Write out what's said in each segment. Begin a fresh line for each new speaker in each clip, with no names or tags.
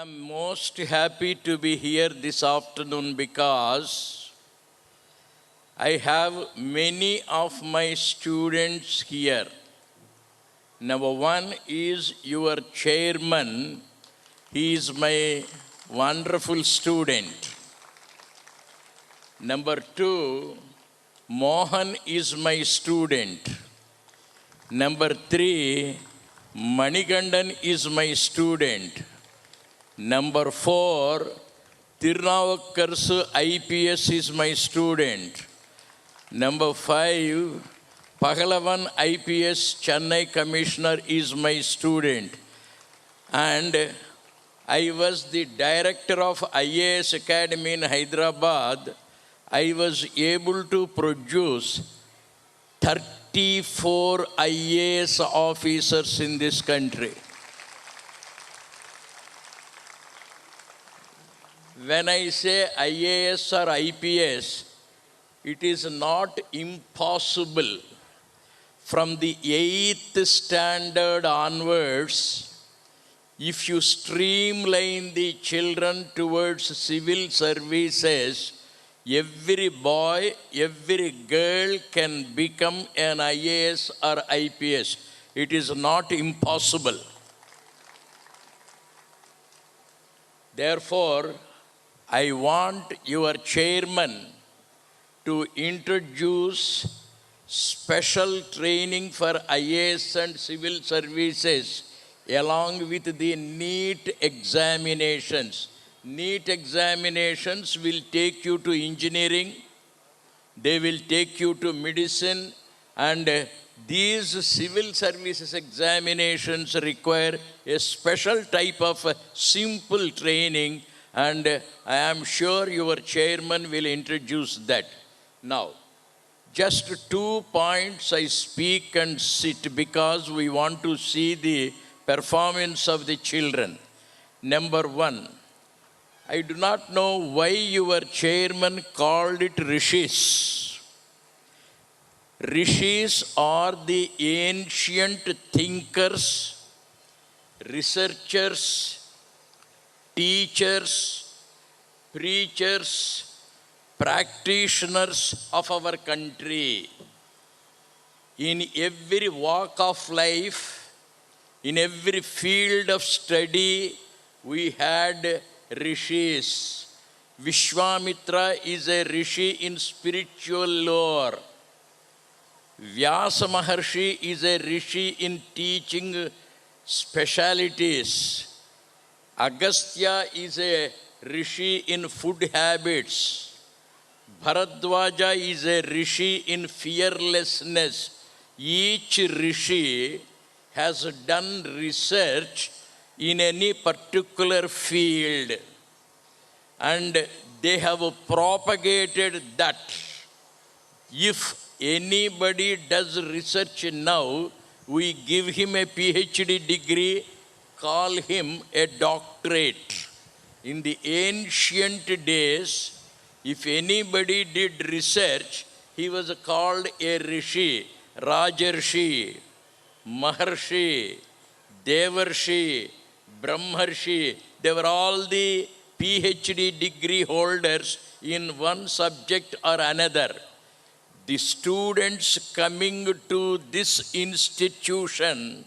am most happy to be here this afternoon because I have many of my students here. Number one is your chairman. He is my wonderful student. Number two, Mohan is my student. Number three, Manigandan is my student. Number four, Tirunavakkarsu IPS is my student. Number five, Pagalavan IPS Chennai Commissioner is my student. And I was the director of IAS Academy in Hyderabad. I was able to produce 34 IAS officers in this country. When I say IAS or IPS, it is not impossible. From the 8th standard onwards, if you streamline the children towards civil services, every boy, every girl can become an IAS or IPS. It is not impossible. Therefore, I want your chairman to introduce special training for IAS and civil services along with the NEET examinations. NEET examinations will take you to engineering, they will take you to medicine, and these civil services examinations require a special type of simple training, and I am sure your chairman will introduce that. Now, just 2 points I speak and sit because we want to see the performance of the children. Number one, I do not know why your chairman called it Rishs. Rishis are the ancient thinkers, researchers, teachers, preachers, practitioners of our country. In every walk of life, in every field of study, we had Rishis. Vishwamitra is a Rishi in spiritual lore. Vyasa Maharshi is a Rishi in teaching specialities. Agastya is a Rishi in food habits. Bharadwaja is a Rishi in fearlessness. Each Rishi has done research in any particular field, and they have propagated that. If anybody does research now, we give him a PhD degree, call him a doctorate. In the ancient days, if anybody did research, he was called a Rishi, Rajarshi, Maharshi, Devarshi, Brahmarshi. They were all the PhD degree holders in one subject or another. The students coming to this institution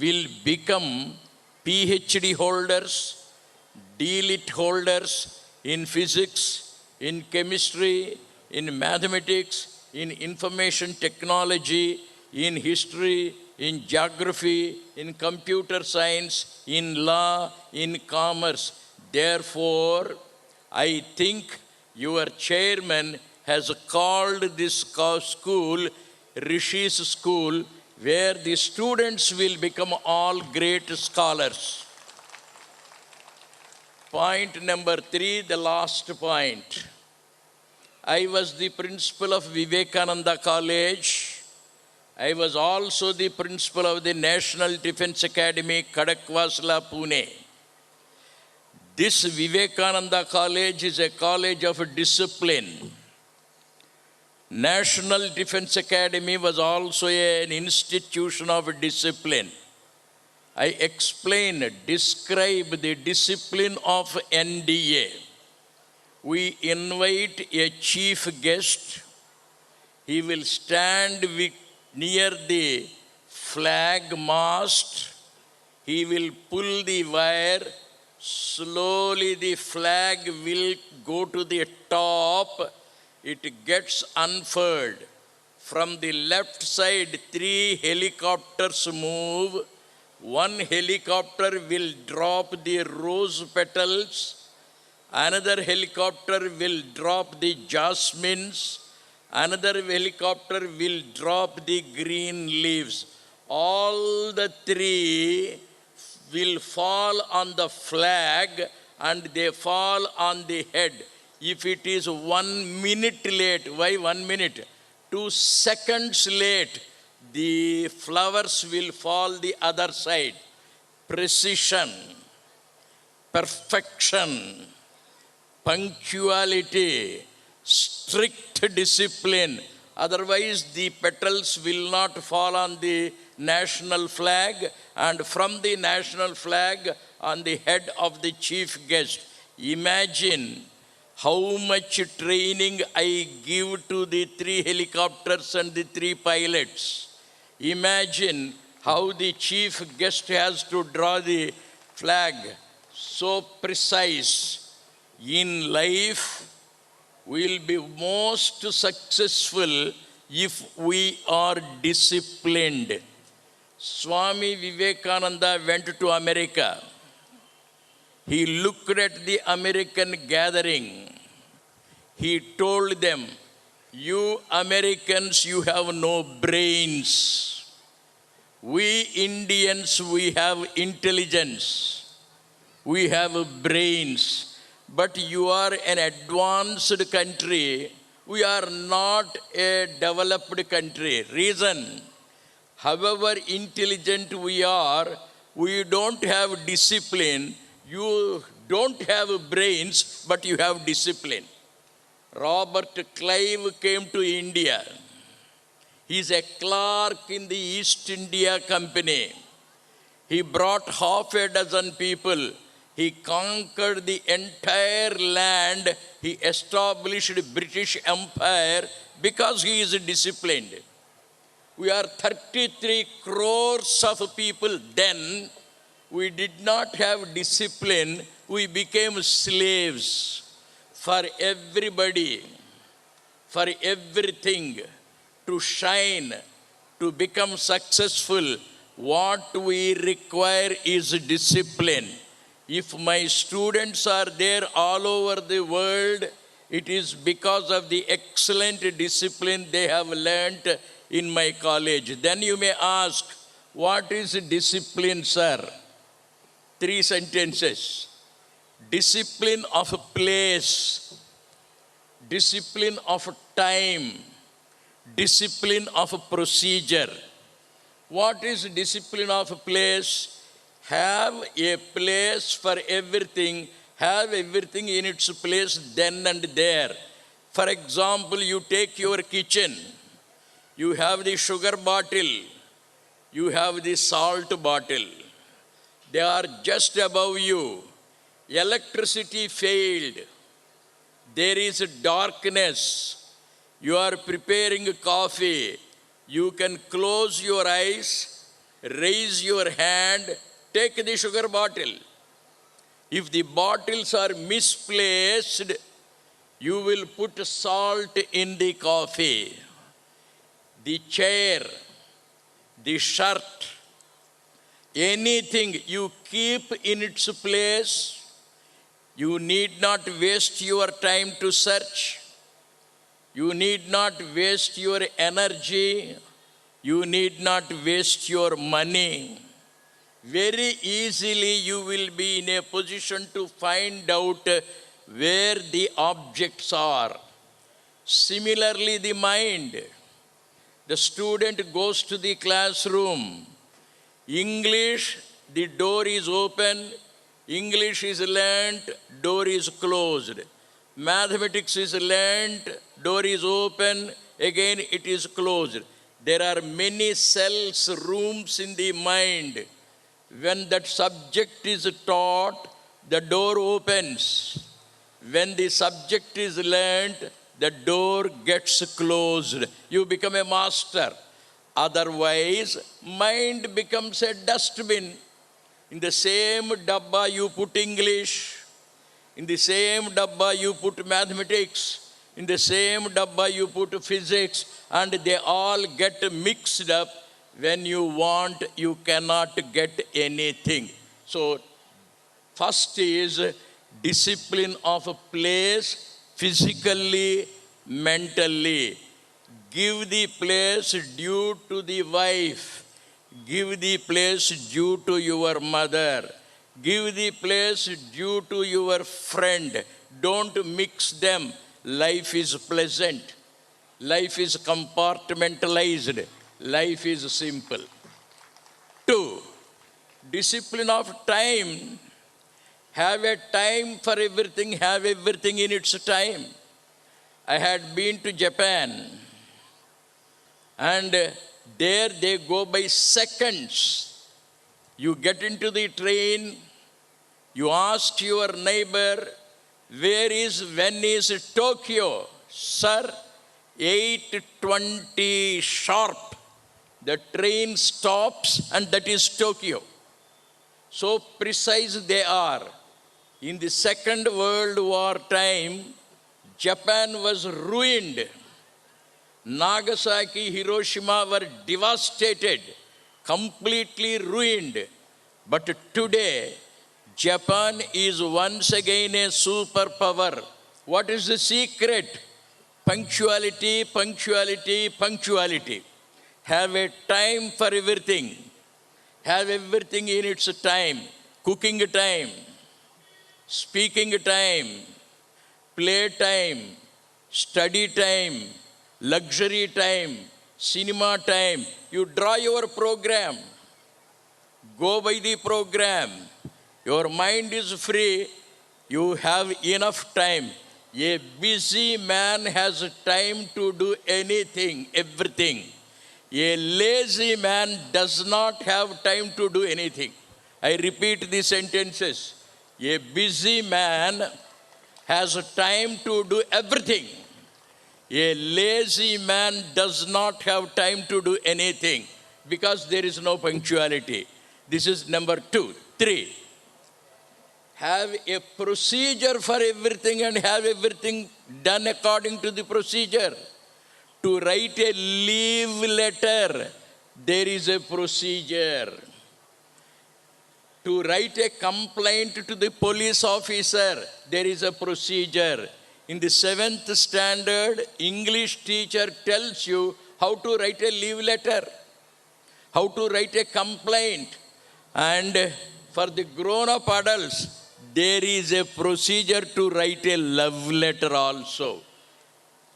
will become PhD holders, D.Lit holders in physics, in chemistry, in mathematics, in information technology, in history, in geography, in computer science, in law, in commerce. Therefore, I think your chairman has called this school Rishi's School, where the students will become all great scholars. Point number 3, the last point. I was the principal of Vivekananda College. I was also the principal of the National Defense Academy, Kadakwasla, Pune. This Vivekananda College is a college of discipline. National Defense Academy was also an institution of discipline. I describe the discipline of NDA. We invite a chief guest. He will stand near the flag mast. He will pull the wire. Slowly the flag will go to the top. It gets unfurled. From the left side, 3 helicopters move. One helicopter will drop the rose petals. Another helicopter will drop the jasmines. Another helicopter will drop the green leaves. All the 3 will fall on the flag and they fall on the head. If it is 1 minute late, why 1 minute? 2 seconds late, the flowers will fall the other side. Precision, perfection, punctuality, strict discipline. Otherwise, the petals will not fall on the national flag, and from the national flag on the head of the chief guest. Imagine how much training I give to the 3 helicopters and the 3 pilots. Imagine how the chief guest has to draw the flag so precise. In life, we will be most successful if we are disciplined. Swami Vivekananda went to America. He looked at the American gathering. He told them, "You Americans, you have no brains. We Indians, we have intelligence. We have brains. But you are an advanced country. We are not a developed country." Reason: however intelligent we are, we don't have discipline. You don't have brains, but you have discipline. Robert Clive came to India. He's a clerk in the East India Company. He brought half a dozen people. He conquered the entire land. He established the British Empire because he is disciplined. We are 33 crores of people then. We did not have discipline. We became slaves for everybody, for everything. To shine, to become successful, what we require is discipline. If my students are there all over the world, it is because of the excellent discipline they have learnt in my college. Then you may ask, what is discipline, sir? 3 sentences. Discipline of place, discipline of time, discipline of procedure. What is discipline of place? Have a place for everything. Have everything in its place then and there. For example, you take your kitchen. You have the sugar bottle. You have the salt bottle. They are just above you. Electricity failed. There is darkness. You are preparing coffee. You can close your eyes, raise your hand, take the sugar bottle. If the bottles are misplaced, you will put salt in the coffee. The chair, the shirt, anything you keep in its place. You need not waste your time to search. You need not waste your energy. You need not waste your money. Very easily you will be in a position to find out where the objects are. Similarly, the mind. The student goes to the classroom. English, the door is open. English is learnt, door is closed. Mathematics is learnt, door is open, again it is closed. There are many cells, rooms in the mind. When that subject is taught, the door opens. When the subject is learned, the door gets closed. You become a master. Otherwise, mind becomes a dustbin. In the same dabba you put English. In the same dabba you put mathematics. In the same dabba you put physics. And they all get mixed up. When you want, you cannot get anything. So, first is discipline of a place, physically, mentally. Give the place due to the wife. Give the place due to your mother. Give the place due to your friend. Don't mix them. Life is pleasant. Life is compartmentalized. Life is simple. 2, discipline of time. Have a time for everything. Have everything in its time. I had been to Japan, and there they go by seconds. You get into the train, you ask your neighbor, when is Tokyo? Sir, 8:20 sharp. The train stops and that is Tokyo. So precise they are. In the Second World War time, Japan was ruined. Nagasaki, Hiroshima were devastated, completely ruined. But today, Japan is once again a superpower. What is the secret? Punctuality, punctuality, punctuality. Have a time for everything. Have everything in its time. Cooking time, speaking time, play time, study time, luxury time, cinema time. You draw your program. Go by the program. Your mind is free. You have enough time. A busy man has time to do anything, everything. A lazy man does not have time to do anything. I repeat these sentences. A busy man has time to do everything. A lazy man does not have time to do anything because there is no punctuality. This is number 2. 3, have a procedure for everything and have everything done according to the procedure. To write a leave letter, there is a procedure. To write a complaint to the police officer, there is a procedure. In the 7th standard, English teacher tells you how to write a leave letter, how to write a complaint. And for the grown-up adults, there is a procedure to write a love letter also.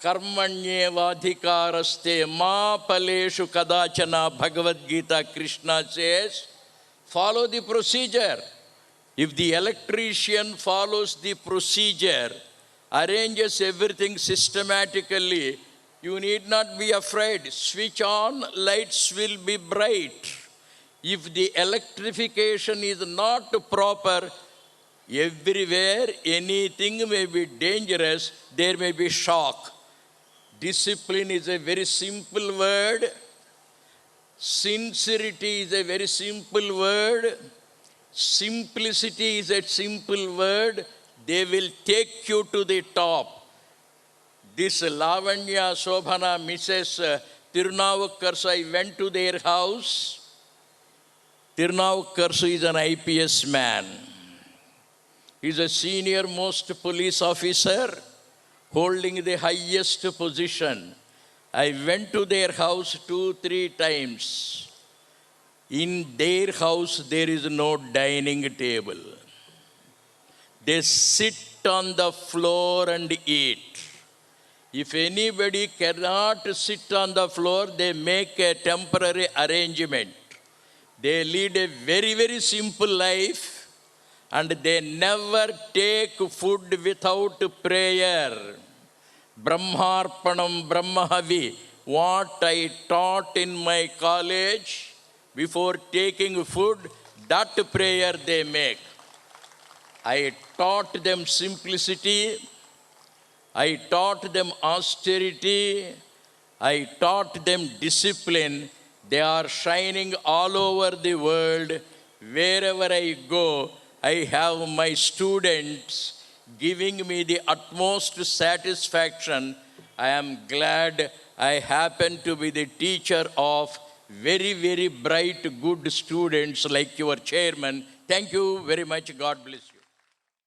Karmanyevadhikaraste ma paleshu kadachana, Bhagavad Gita, Krishna says, follow the procedure. If the electrician follows the procedure, arranges everything systematically, you need not be afraid. Switch on, lights will be bright. If the electrification is not proper, everywhere anything may be dangerous, there may be shock. Discipline is a very simple word. Sincerity is a very simple word. Simplicity is a simple word. They will take you to the top. This Lavanya Shobhana, Mrs. Tirunavukkarsu, I went to their house. Tirunavukkarsu is an IPS man. He is a senior most police officer holding the highest position. I went to their house 2-3 times. In their house, there is no dining table. They sit on the floor and eat. If anybody cannot sit on the floor, they make a temporary arrangement. They lead a very, very simple life, and they never take food without prayer. Brahmarpanam Brahmahavi. What I taught in my college, before taking food, that prayer they make. I taught them simplicity, I taught them austerity, I taught them discipline. They are shining all over the world. Wherever I go, I have my students giving me the utmost satisfaction. I am glad I happen to be the teacher of very, very bright, good students like your chairman. Thank you very much. God bless you.